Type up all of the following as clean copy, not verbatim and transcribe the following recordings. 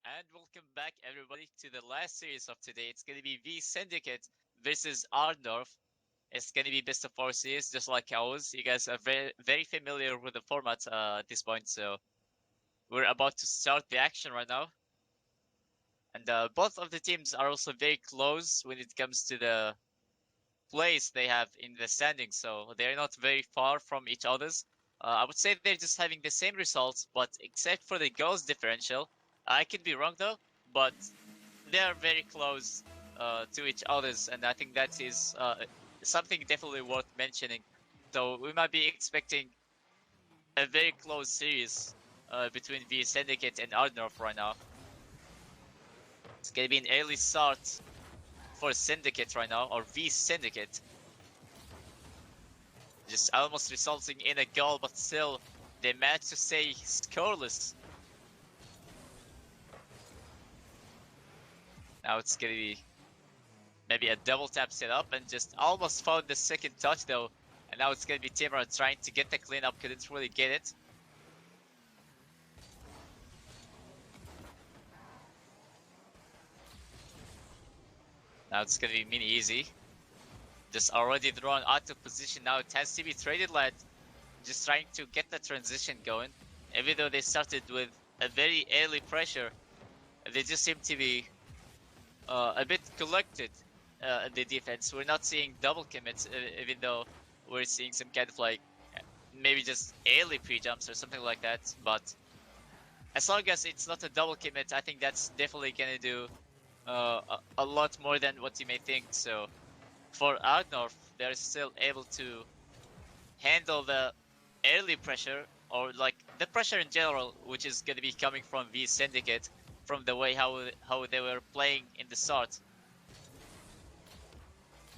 And welcome back, everybody, to the last series of today. It's going to be V Syndicate versus Dorf. It's going to be best of four series, just like ours. You guys are very familiar with the format at this point, so we're about to start the action right now. And both of the teams are also very close when it comes to the place they have in the standings, so they're not very far from each other's. I would say they're just having the same results, but except for the goals differential, I could be wrong though, but they are very close to each others, and I think that is something definitely worth mentioning. So we might be expecting a very close series between V Syndicate and Ardnorf right now. It's gonna be an early start for Syndicate right now, or V Syndicate. Just almost resulting in a goal, but still they managed to stay scoreless. Now it's gonna be maybe a double tap set up and just almost found the second touch though. And now it's gonna be Timur trying to get the cleanup, couldn't really get it. Now it's gonna be mini easy. Just already drawn out of position. Now it has to be traded led. Just trying to get the transition going. Even though they started with a very early pressure, they just seem to be a bit collected in the defense. We're not seeing double commits, even though we're seeing some kind of like maybe just early pre-jumps or something like that. But as long as it's not a double commit, I think that's definitely gonna do a lot more than what you may think. So for Outnorth, they're still able to handle the early pressure, or like the pressure in general, which is gonna be coming from V Syndicate, from the way how they were playing in the start.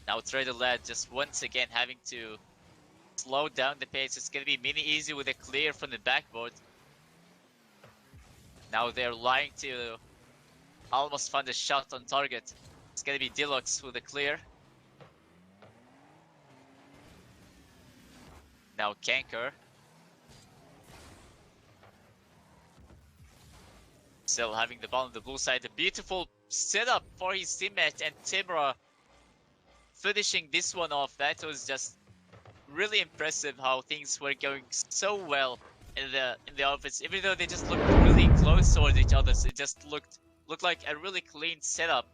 Now Trader Lad just once again having to slow down the pace. It's gonna be mini easy with a clear from the backboard. Now they're lying to almost find a shot on target. It's gonna be Deluxe with a clear. Now Kanker. Still having the ball on the blue side. A beautiful setup for his teammate, and Timra finishing this one off. That was just really impressive how things were going so well in the offense. Even though they just looked really close towards each other, so it just looked like a really clean setup.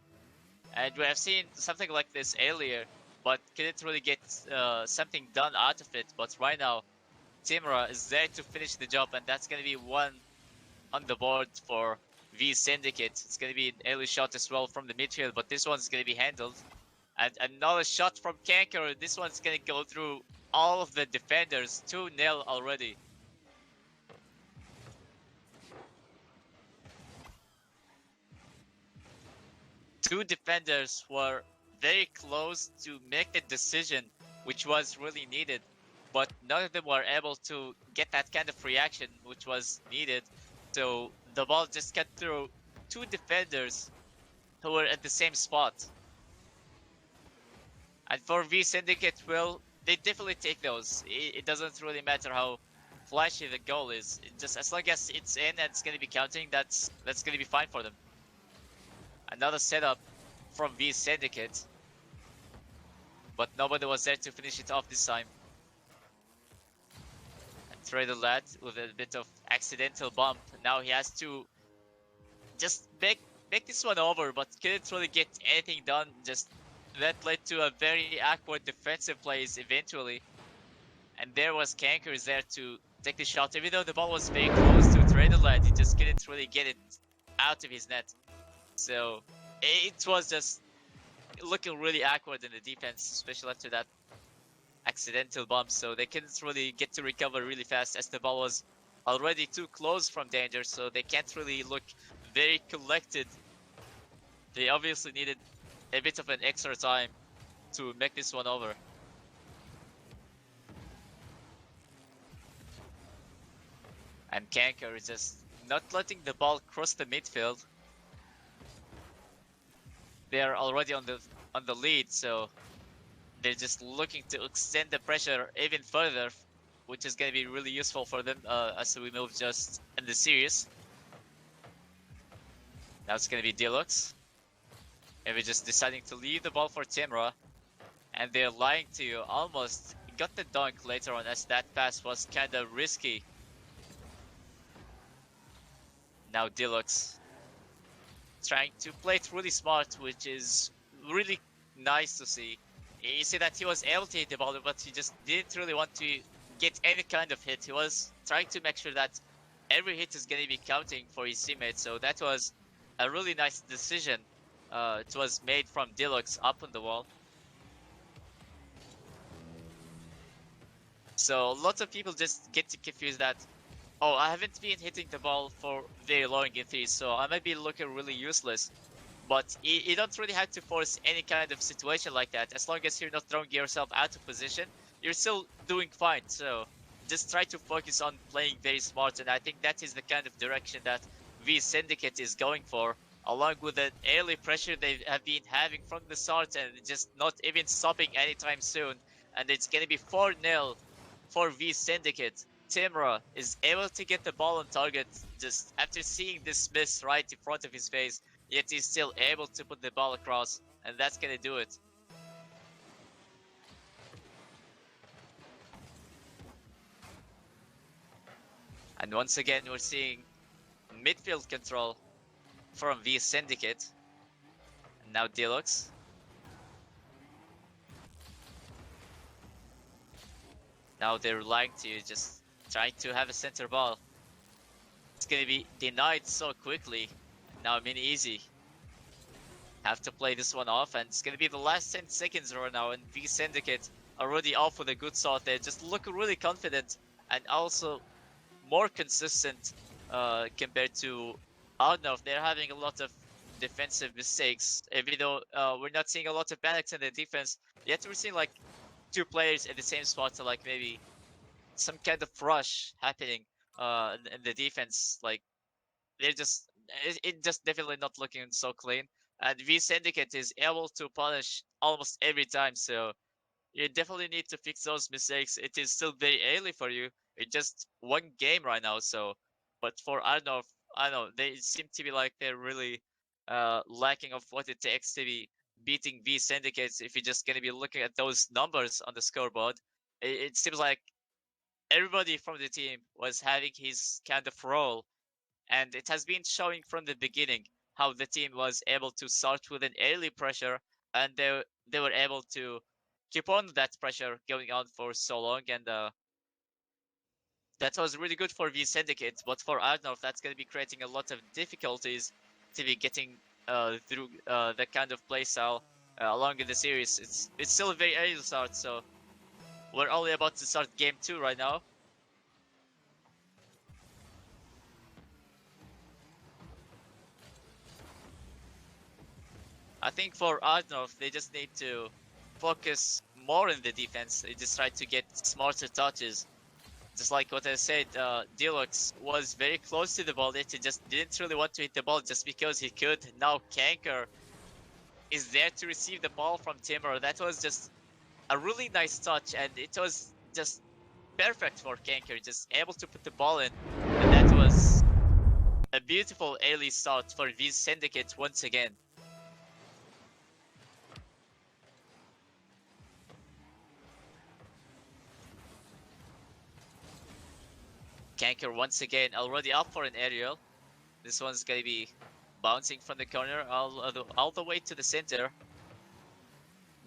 And we have seen something like this earlier, but couldn't really get something done out of it. But right now, Timura is there to finish the job, and that's going to be one on the board for V Syndicate. It's going to be an early shot as well from the midfield, but this one's going to be handled. And another shot from Kanker. This one's going to go through all of the defenders. 2-0 already. Two defenders were very close to make the decision, which was really needed, but none of them were able to get that kind of reaction, which was needed. So the ball just cut through two defenders who were at the same spot. And for V Syndicate, well, they definitely take those. It doesn't really matter how flashy the goal is. Just as long as it's in and it's gonna be counting, that's gonna be fine for them. Another setup from V Syndicate, but nobody was there to finish it off this time. And Trader Lad with a bit of accidental bump. Now he has to just make this one over, but couldn't really get anything done. Just that led to a very awkward defensive plays eventually. And there was Kankers there to take the shot. Even though the ball was very close to Trader Lad, he just couldn't really get it out of his net. So it was just looking really awkward in the defense, especially after that accidental bump. So they couldn't really get to recover really fast as the ball was already too close from danger. So they can't really look very collected. They obviously needed a bit of an extra time to make this one over. And Kanker is just not letting the ball cross the midfield. They are already on the lead, so they're just looking to extend the pressure even further, which is going to be really useful for them as we move just in the series. Now it's gonna be Deluxe. And we're just deciding to leave the ball for Timra. And they're lying to you. Almost got the dunk later on as that pass was kinda risky. Now Deluxe trying to play it really smart, which is really nice to see. You see that he was able to hit the ball, but he just didn't really want to get any kind of hit. He was trying to make sure that every hit is going to be counting for his teammates. So that was a really nice decision. It was made from Deluxe up on the wall. So lots of people just get confused that, oh, I haven't been hitting the ball for very long in threes, so I might be looking really useless. But you don't really have to force any kind of situation like that. As long as you're not throwing yourself out of position, you're still doing fine. So just try to focus on playing very smart, and I think that is the kind of direction that V Syndicate is going for, along with the early pressure they have been having from the start and just not even stopping anytime soon. And it's going to be 4-0 for V Syndicate. Timra is able to get the ball on target just after seeing this miss right in front of his face, yet he's still able to put the ball across, and that's gonna do it. And once again, we're seeing midfield control from V Syndicate. And now Deluxe. Now they're lying to you, just trying to have a center ball. It's gonna be denied so quickly. Now Mini Easy have to play this one off, and it's gonna be the last 10 seconds right now, and V Syndicate already off with a good start there, just look really confident and also more consistent compared to Outnorth. They're having a lot of defensive mistakes, even though we're not seeing a lot of panics in the defense, yet we're seeing like two players in the same spot, so like maybe some kind of rush happening in the defense. Like they're just it just definitely not looking so clean. And V Syndicate is able to punish almost every time, so you definitely need to fix those mistakes. It is still very early for you. It's just one game right now, so but for Arnov, I don't know, they seem to be like they're really lacking of what it takes to be beating V Syndicates. If you're just gonna be looking at those numbers on the scoreboard, it seems like everybody from the team was having his kind of role, and it has been showing from the beginning how the team was able to start with an early pressure, and they were able to keep on that pressure going on for so long, and that was really good for V Syndicate. But for Arnov, that's going to be creating a lot of difficulties to be getting through that kind of playstyle along in the series. It's still a very early start, so we're only about to start game 2 right now. I think for Arnov, they just need to focus more in the defense. They just try to get smarter touches. Just like what I said, Deluxe was very close to the ball, yet he just didn't really want to hit the ball just because he could. Now Kanker is there to receive the ball from Timber. That was just a really nice touch, and it was just perfect for Kanker, just able to put the ball in. And that was a beautiful early start for V Syndicate once again. Kanker once again already up for an aerial. This one's gonna be bouncing from the corner all the way to the center.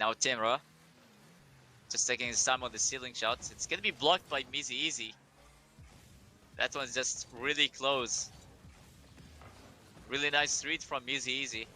Now Timra just taking his time on the ceiling shots. It's gonna be blocked by Mizi Easy. That one's just really close. Really nice read from Mizi Easy.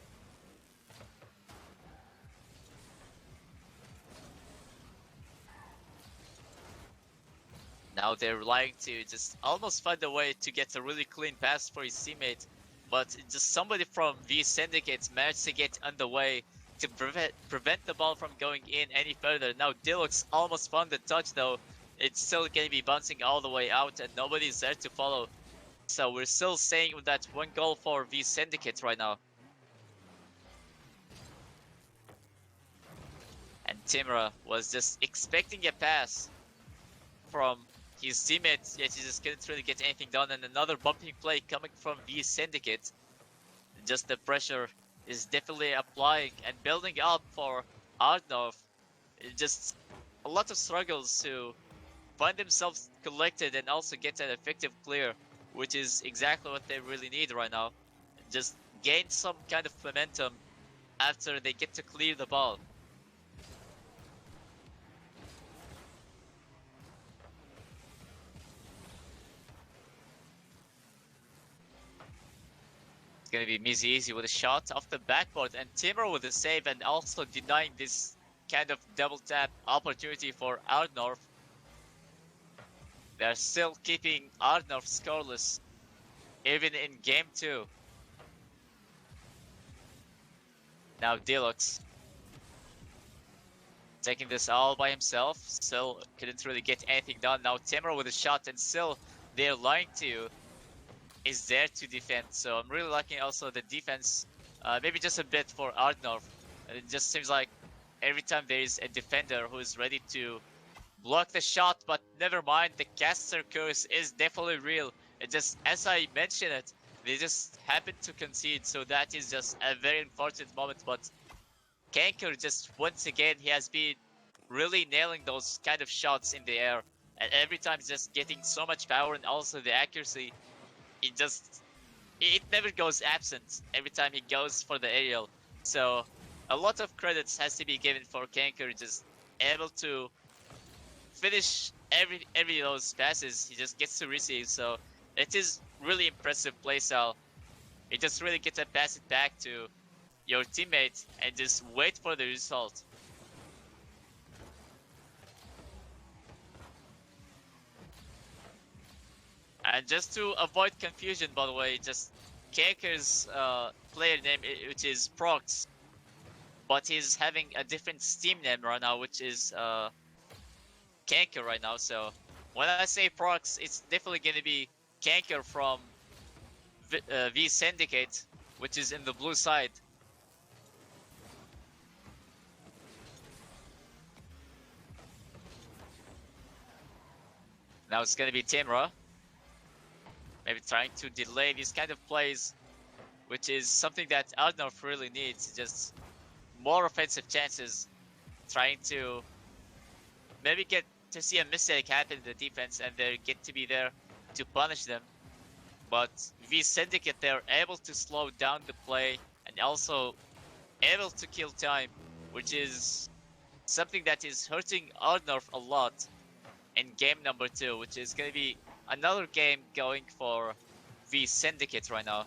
Now they're relying to just almost find a way to get a really clean pass for his teammate, but just somebody from V Syndicate managed to get underway to prevent the ball from going in any further. Now Deluxe almost found the touch though. It's still going to be bouncing all the way out and nobody's there to follow. So we're still staying with that one goal for V Syndicate right now. And Timra was just expecting a pass from his teammates, yet he just couldn't really get anything done. And another bumping play coming from V Syndicate. just the pressure is definitely applying and building up for Ardnov. Just a lot of struggles to find themselves collected and also get an effective clear, which is exactly what they really need right now. Just gain some kind of momentum after they get to clear the ball. It's gonna be Mizi Easy with a shot off the backboard and Timur with a save and also denying this kind of double tap opportunity for Ardnorf. They're still keeping Ardnorf scoreless, even in game 2. Now Deluxe taking this all by himself, still couldn't really get anything done. Now Timur with a shot and still they're lying to you. Is there to defend. So I'm really liking also the defense, maybe just a bit for Ardnorf. It just seems like every time there is a defender who is ready to block the shot, but never mind, the caster curse is definitely real. It just, as I mentioned it, they just happen to concede, so that is just a very unfortunate moment, but Kanker just, once again, he has been really nailing those kind of shots in the air, and every time just getting so much power and also the accuracy, it just it never goes absent every time he goes for the aerial. So a lot of credits has to be given for Kanker, just able to finish every of those passes he just gets to receive. So it is really impressive playstyle. You just really get to pass it back to your teammate and just wait for the result. And just to avoid confusion, by the way, just Kanker's player name, which is Prox, but he's having a different Steam name right now, which is Kanker right now. So when I say Prox, it's definitely going to be Kanker from V Syndicate, which is in the blue side. Now it's going to be Timra. Maybe trying to delay these kind of plays, which is something that Ardnorf really needs. Just more offensive chances, trying to maybe get to see a mistake happen in the defense and they get to be there to punish them. But V Syndicate, they're able to slow down the play and also able to kill time, which is something that is hurting Ardnorf a lot in game number 2, which is going to be another game going for V Syndicate right now.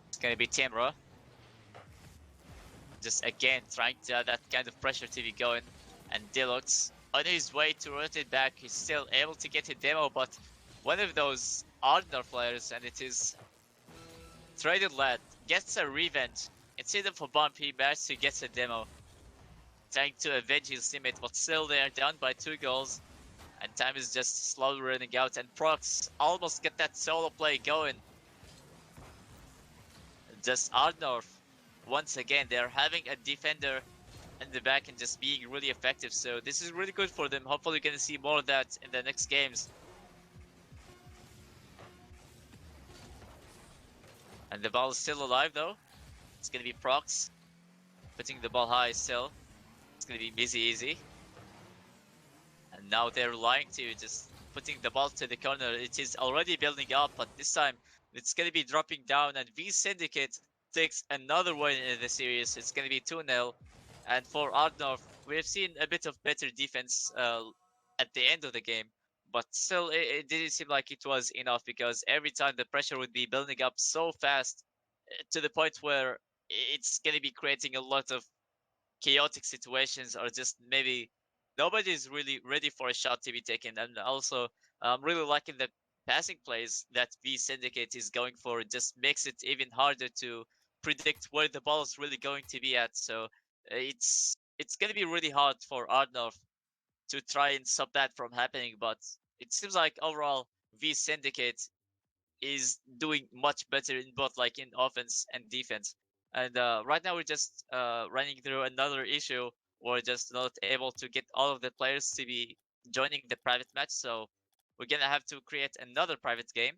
It's going to be Timra. Just again trying to have that kind of pressure to be going. And Deluxe on his way to rotate back, he's still able to get a demo, but one of those Ardnor players, and it is Traded Lad, gets a revenge. Instead of a bump, he managed to get a demo. Trying to avenge his teammate, but still they are down by 2 goals. And time is just slowly running out, and Prox almost get that solo play going. Just Ardnorf, once again, they're having a defender in the back and just being really effective. So this is really good for them. Hopefully we're going to see more of that in the next games. And the ball is still alive though. It's going to be Prox putting the ball high still. It's going to be Busy Easy. And now they're lying to you, just putting the ball to the corner. It is already building up, but this time it's going to be dropping down, and V Syndicate takes another win in the series. It's going to be 2-0. And for Ardnorf, we've seen a bit of better defense at the end of the game, but still it didn't seem like it was enough because every time the pressure would be building up so fast to the point where it's going to be creating a lot of chaotic situations, or just maybe nobody is really ready for a shot to be taken. And also, I'm really liking the passing plays that V Syndicate is going for. It just makes it even harder to predict where the ball is really going to be at. So it's going to be really hard for Ardnorf to try and stop that from happening. But it seems like overall V Syndicate is doing much better in both like in offense and defense. And right now we're just running through another issue. We're just not able to get all of the players to be joining the private match, so we're gonna have to create another private game.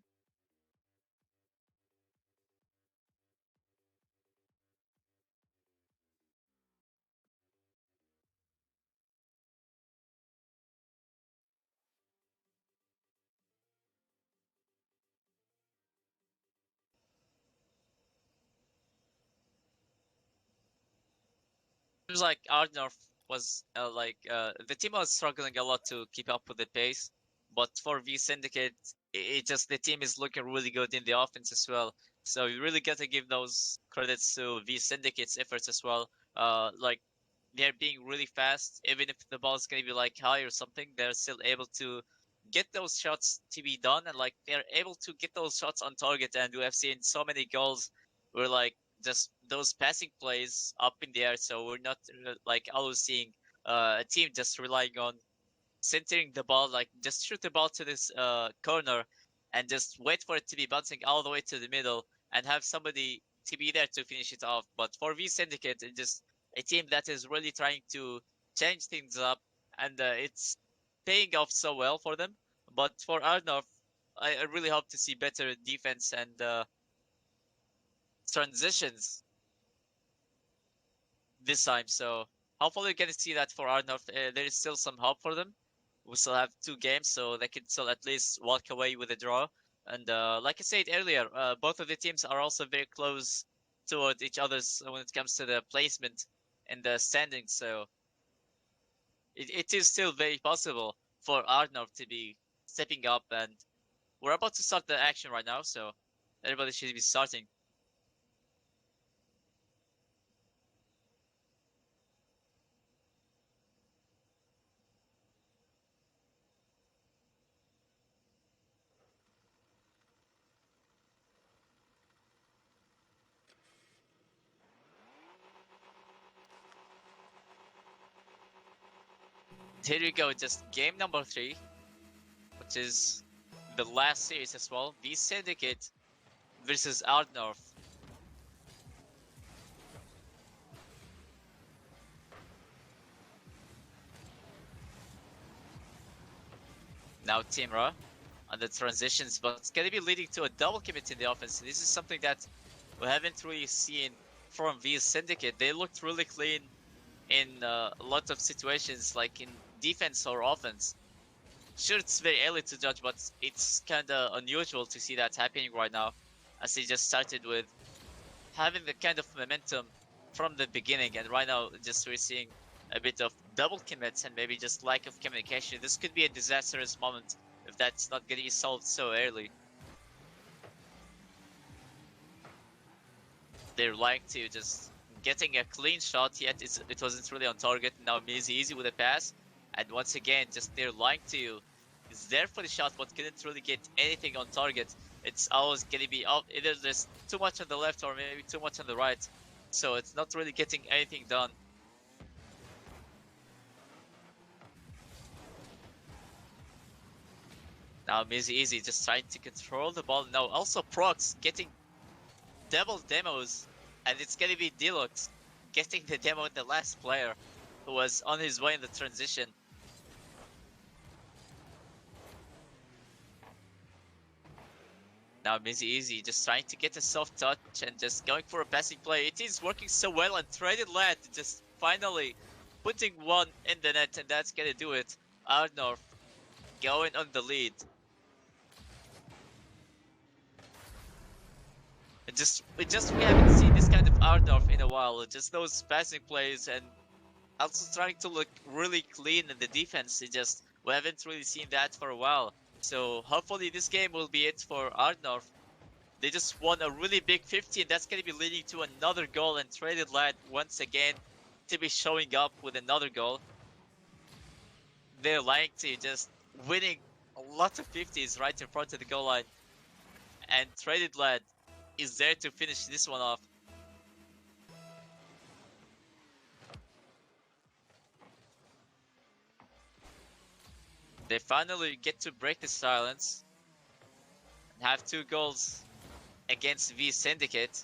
Seems like Ardnorf was the team was struggling a lot to keep up with the pace, but for V Syndicate, it just the team is looking really good in the offense as well. So you really got to give those credits to V Syndicate's efforts as well. Like they're being really fast, even if the ball is gonna be like high or something, they're still able to get those shots to be done, and like they're able to get those shots on target. And we have seen so many goals where like just those passing plays up in the air. So we're not like always seeing a team just relying on centering the ball, like just shoot the ball to this corner and just wait for it to be bouncing all the way to the middle and have somebody to be there to finish it off. But for V Syndicate, it's just a team that is really trying to change things up, and it's paying off so well for them. But for Arnov, I really hope to see better defense and transitions this time. So hopefully we can see that for Arnov. There is still some hope for them. We still have 2 games, so they can still at least walk away with a draw. And like I said earlier, both of the teams are also very close toward each other's when it comes to the placement in the standings. So it is still very possible for Arnov to be stepping up. And we're about to start the action right now, so everybody should be starting. Here you go, just game number 3, which is the last series as well. The Syndicate versus Ardnorf. Now Timra on the transitions, but it's going to be leading to a double commit in the offense. This is something that we haven't really seen from V Syndicate. They looked really clean in a lot of situations, like in defense or offense. Sure, it's very early to judge, but it's kind of unusual to see that happening right now, as they just started with having the kind of momentum from the beginning, and right now just we're seeing a bit of double commits and maybe just lack of communication. This could be a disastrous moment if that's not getting solved so early. They're like to just getting a clean shot, yet it wasn't really on target. Now easy with a pass, and once again just they're lying to is there for the shot but couldn't really get anything on target. It's always gonna be either there's too much on the left or maybe too much on the right, so it's not really getting anything done. Now easy just trying to control the ball. Now also Prox getting double demos, and it's gonna be Deluxe getting the demo in the last player who was on his way in the transition. Now easy just trying to get a soft touch and just going for a passing play. It is working so well, and Traded Lad just finally putting one in the net, and that's gonna do it. Arnorf going on the lead. We haven't seen this kind of Arnorf in a while. Just those passing plays and also trying to look really clean in the defense. We haven't really seen that for a while. So hopefully this game will be it for Arnorf. They just won a really big 50, and that's going to be leading to another goal, and Traded Lad once again to be showing up with another goal. They're like to just winning a lot of 50s right in front of the goal line, and Traded Lad is there to finish this one off. They finally get to break the silence and have 2 goals against V Syndicate.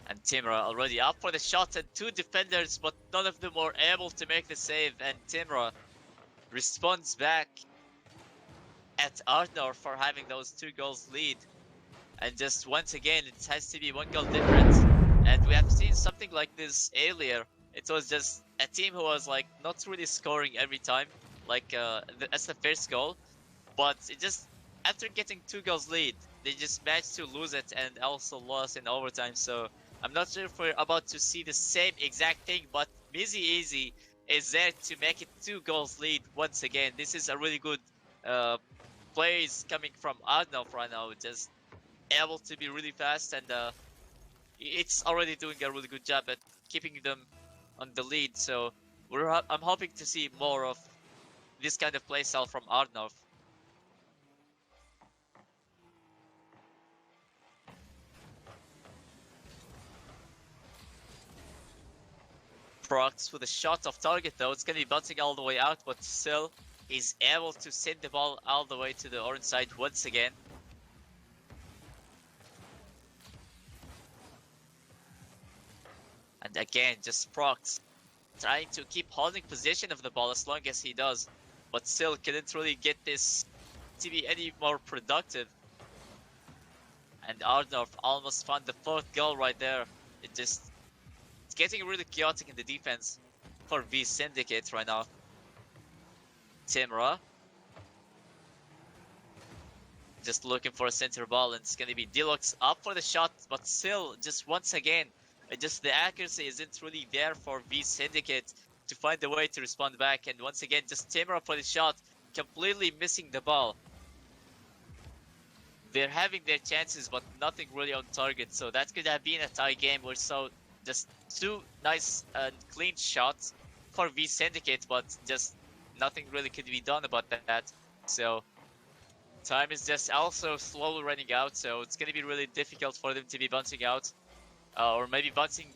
And Timra already up for the shot, and 2 defenders, but none of them were able to make the save, and Timra responds back at Arnor for having those 2 goals lead. And just once again, it has to be 1 goal difference. And we have seen something like this earlier. It was just a team who was like not really scoring every time, like as the first goal, but it just after getting 2 goals lead, they just managed to lose it and also lost in overtime. So I'm not sure if we're about to see the same exact thing, but Mizzy Easy is there to make it 2 goals lead once again. This is a really good uh, plays coming from Arnolf right now, just able to be really fast, and it's already doing a really good job at keeping them on the lead. So I'm hoping to see more of this kind of playstyle from Arnolf. Prox with a shot off target though, it's gonna be bouncing all the way out, but still he's able to send the ball all the way to the orange side once again. And again, just Prox trying to keep holding position of the ball as long as he does, but still couldn't really get this to be any more productive. And Ardorf almost found the 4th goal right there. It's getting really chaotic in the defense for V Syndicate right now. Timra just looking for a center ball, and it's gonna be Deluxe up for the shot, but still, just once again, just the accuracy isn't really there for V Syndicate to find a way to respond back. And once again, just Timra for the shot, completely missing the ball. They're having their chances, but nothing really on target. So that could have been a tie game or so. Just 2 nice and clean shots for V Syndicate, but just nothing really could be done about that. So time is just also slowly running out. So it's going to be really difficult for them to be bouncing out. Or maybe bouncing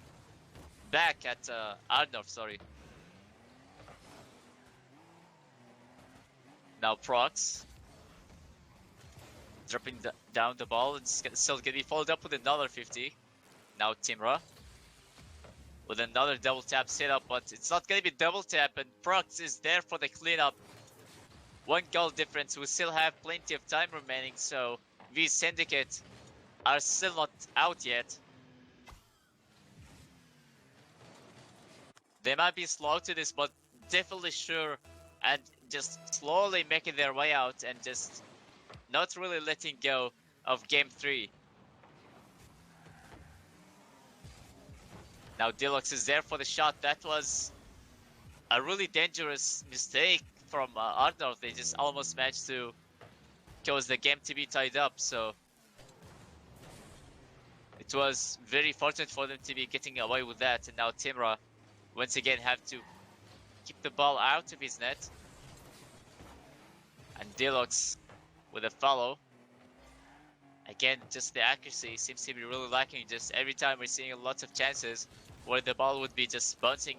back at Arnov, sorry. Now Prox dropping down the ball. It's still going to be followed up with another 50. Now Timra with another double tap setup, but it's not going to be double tap, and Prox is there for the cleanup. 1 goal difference. We still have plenty of time remaining, so V Syndicate are still not out yet. They might be slow to this, but definitely sure, and just slowly making their way out and just not really letting go of game 3. Now Deluxe is there for the shot. That was a really dangerous mistake from Arnold. They just almost managed to cause the game to be tied up, so it was very fortunate for them to be getting away with that. And now Timra once again have to keep the ball out of his net. And Deluxe with a follow. Again, just the accuracy seems to be really lacking. Just every time we're seeing lots of chances where the ball would be just bouncing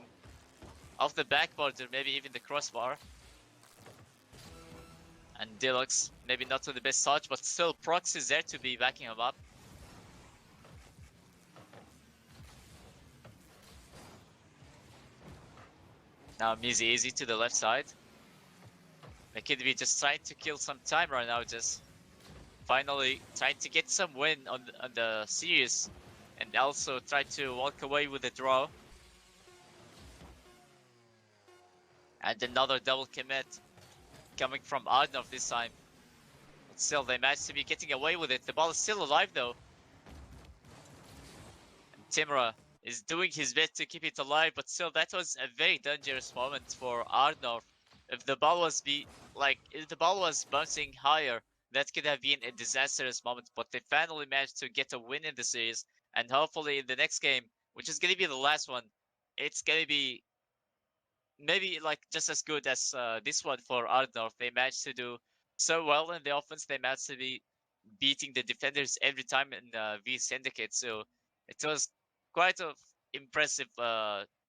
off the backboard or maybe even the crossbar. And Deluxe, maybe not to the best touch, but still Prox is there to be backing him up. Now Mizzy Easy to the left side. They could be just trying to kill some time right now, just finally trying to get some win on the series and also try to walk away with a draw. And another double commit coming from Arnov this time. But still, they managed to be getting away with it. The ball is still alive though. And Timra is doing his best to keep it alive, but still, that was a very dangerous moment for Arnov. If the ball was if the ball was bouncing higher, that could have been a disastrous moment. But they finally managed to get a win in the series, and hopefully in the next game, which is gonna be the last one, it's gonna be maybe like just as good as this one for Ardorf. They managed to do so well in the offense. They managed to be beating the defenders every time in V Syndicate. So it was quite a impressive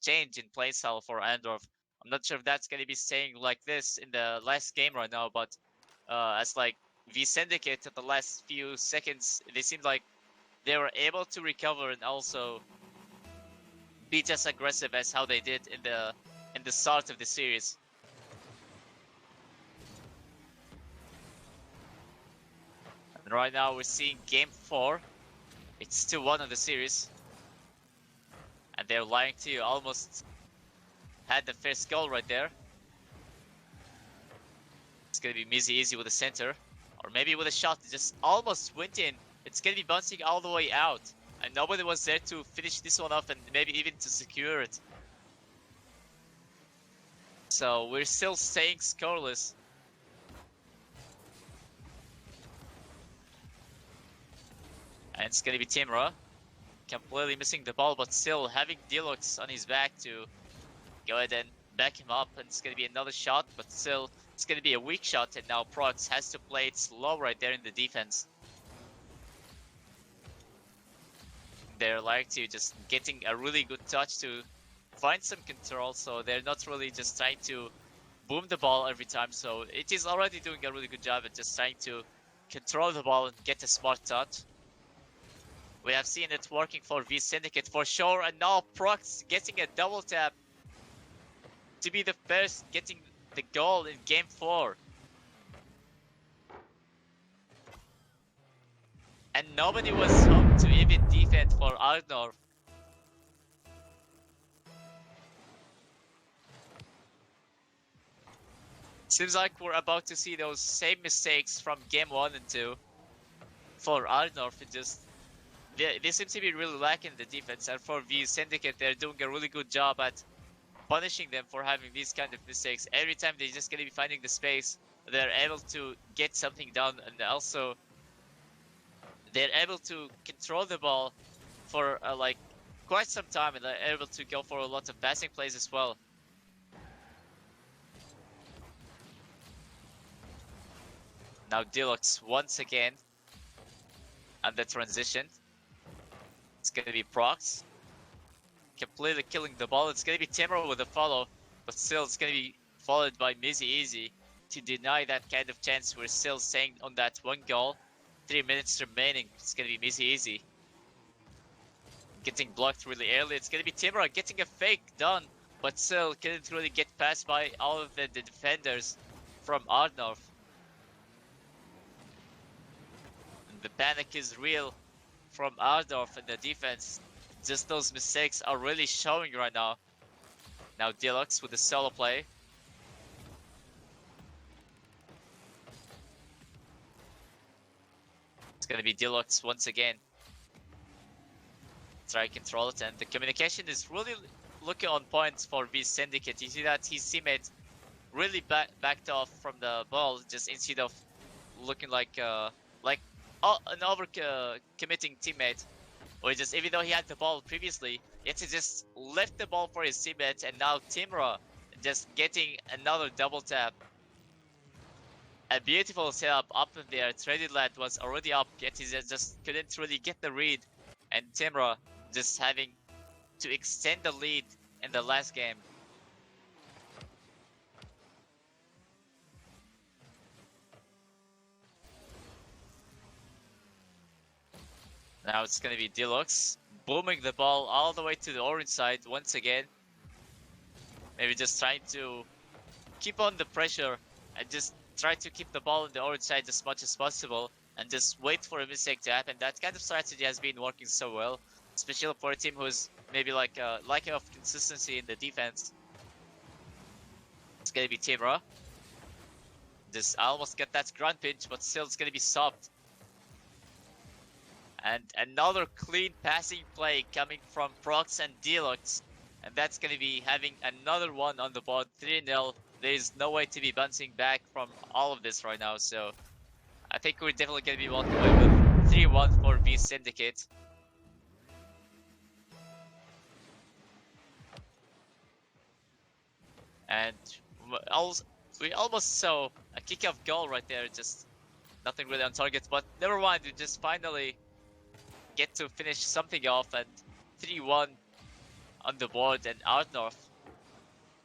change in playstyle for Andorf. I'm not sure if that's going to be staying like this in the last game right now, but as like V Syndicate at the last few seconds, they seemed like they were able to recover and also be just aggressive as how they did in the start of the series. And right now we're seeing game 4. It's 2-1 on the series. And they're lying to you, almost had the first goal right there. It's gonna be Mizzy Easy with the center. Or maybe with a shot, just almost went in. It's gonna be bouncing all the way out. And nobody was there to finish this one off and maybe even to secure it. So we're still staying scoreless. And it's gonna be Timra. Completely missing the ball, but still having Deluxe on his back to go ahead and back him up. And it's gonna be another shot, but still it's gonna be a weak shot. And now Prox has to play it slow right there in the defense. They're like to just getting a really good touch to find some control, so they're not really just trying to boom the ball every time. So it is already doing a really good job at just trying to control the ball and get a smart touch. We have seen it working for V Syndicate for sure, and now Prox getting a double tap to be the first getting the goal in game 4. And nobody was home to even defend for Arnor. Seems like we're about to see those same mistakes from game 1 and 2 for Arnor. They seem to be really lacking the defense, and for V Syndicate they're doing a really good job at punishing them for having these kind of mistakes. Every time they're just gonna be finding the space, they're able to get something done, and also they're able to control the ball for like quite some time, and they're able to go for a lot of passing plays as well. Now Deluxe once again and the transition. It's gonna be Prox completely killing the ball. It's gonna be Timur with a follow, but still it's gonna be followed by Mizzy Easy to deny that kind of chance. We're still staying on that one goal. 3 minutes remaining. It's gonna be Mizzy Easy getting blocked really early. It's gonna be Timur getting a fake done, but still couldn't really get past by all of the defenders from Arnor. The panic is real from Ardorf in the defense. Just those mistakes are really showing right now. Now Deluxe with the solo play. It's gonna be Deluxe once again. Try to control it, and the communication is really looking on point for V Syndicate. You see that his teammate really backed off from the ball, just instead of looking like an over committing teammate, or just even though he had the ball previously, yet he just left the ball for his teammate, and now Timra just getting another double tap. A beautiful setup up in there. Traded Lad was already up, yet he just couldn't really get the read, and Timra just having to extend the lead in the last game. Now it's gonna be Deluxe booming the ball all the way to the orange side once again. Maybe just trying to keep on the pressure and just try to keep the ball on the orange side as much as possible and just wait for a mistake to happen. That kind of strategy has been working so well, especially for a team who's maybe like lacking of consistency in the defense. It's gonna be Timra. Just almost get that ground pinch, but still it's gonna be soft. And another clean passing play coming from Prox and Deluxe. And that's going to be having another one on the board, 3-0. There is no way to be bouncing back from all of this right now. So I think we're definitely going to be walking away with 3-1 for V Syndicate. And we almost saw a kick-off goal right there. Just nothing really on target. But never mind, we just finally get to finish something off, and 3-1 on the board. And Arnor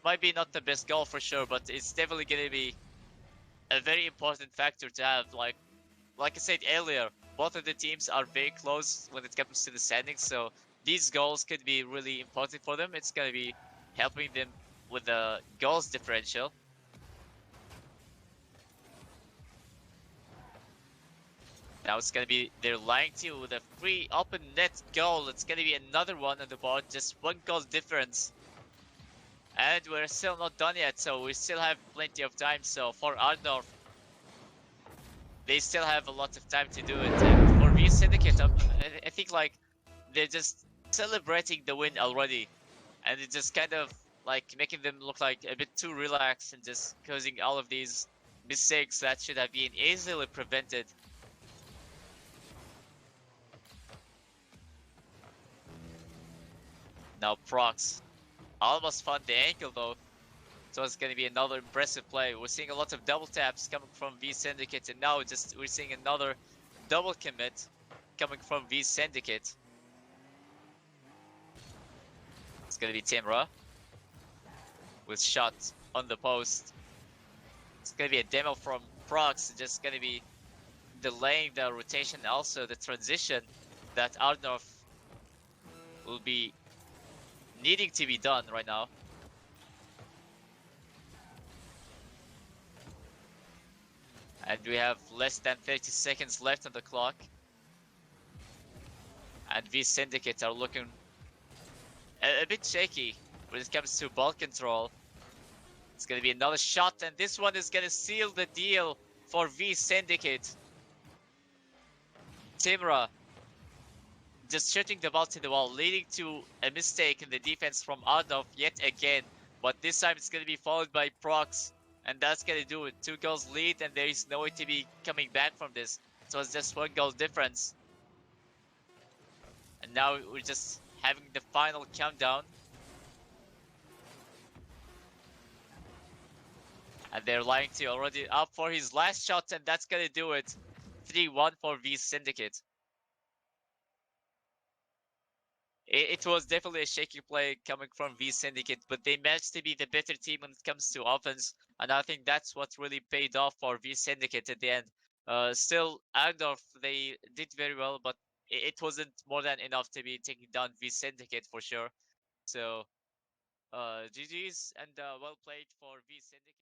might be not the best goal for sure, but it's definitely going to be a very important factor to have. Like I said earlier, both of the teams are very close when it comes to the standings, so these goals could be really important for them. It's going to be helping them with the goals Now it's gonna be they're lying to you with a free open net goal. It's gonna be another one on the board, just one goal difference. And we're still not done yet, so we still have plenty of time. So for Ardorf, they still have a lot of time to do it. And for V Syndicate, I think like they're just celebrating the win already, and it's just kind of like making them look like a bit too relaxed and just causing all of these mistakes that should have been easily prevented. Now Prox almost found the angle though, so it's going to be another impressive play. We're seeing a lot of double taps coming from V Syndicate, and now just we're seeing another double commit coming from V Syndicate. It's going to be Timra with shot on the post. It's going to be a demo from Prox, just going to be delaying the rotation, also the transition that Ardorf will be needing to be done right now. And we have less than 30 seconds left on the clock. And V Syndicate are looking a bit shaky when it comes to ball control. It's going to be another shot, and this one is going to seal the deal for V Syndicate. Timra just shooting the ball to the wall, leading to a mistake in the defense from Ardorf yet again. But this time it's going to be followed by Prox, and that's going to do it. 2 goals lead, and there is no way to be coming back from this. So it's just 1 goal difference. And now we're just having the final countdown. And they're lying to already up for his last shot, and that's going to do it. 3-1 for V Syndicate. It was definitely a shaky play coming from V Syndicate, but they managed to be the better team when it comes to offense, and I think that's what really paid off for V Syndicate at the end. Still, Ardorf, they did very well, but it wasn't more than enough to be taking down V Syndicate for sure. So, GG's and well played for V Syndicate.